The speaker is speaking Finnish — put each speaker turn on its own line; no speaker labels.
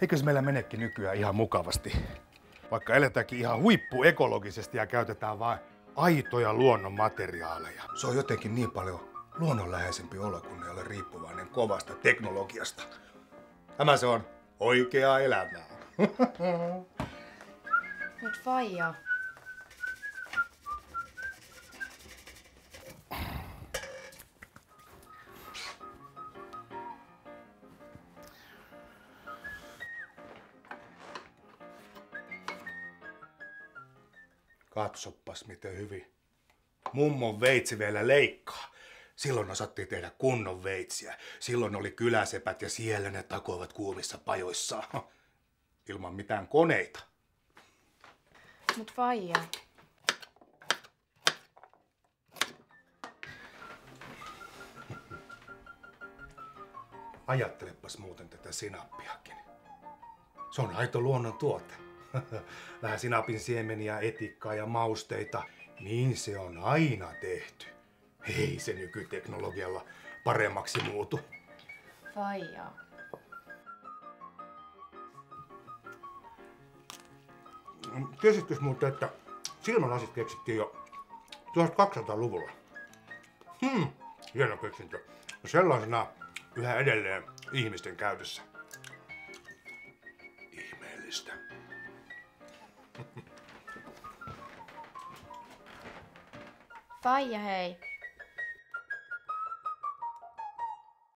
Eikös meillä menekin nykyään ihan mukavasti? Vaikka eletäänkin ihan huippuekologisesti ja käytetään vain aitoja luonnonmateriaaleja. Se on jotenkin niin paljon luonnonläheisempi olo, kun ei ole riippuvainen kovasta teknologiasta. Tämä se on oikeaa elämää.
Mut faija.
Katsopas miten hyvin. Mummon veitsi vielä leikkaa. Silloin osattiin tehdä kunnon veitsiä. Silloin oli kyläsepät ja siellä ne takoivat kuumissa pajoissaan. Ilman mitään koneita.
Mut faija.
Ajattelepas muuten tätä sinappiakin. Se on aito luonnon tuote. Vähän sinapin siemeniä, etikkaa ja mausteita. Niin se on aina tehty. Ei se nykyteknologialla paremmaksi muutu.
Faija.
Tiesitkö muuten, että silmälasit keksittiin jo 1200-luvulla? Hieno keksintö. Sellaisena yhä edelleen ihmisten käytössä. Ihmeellistä.
Faija hei.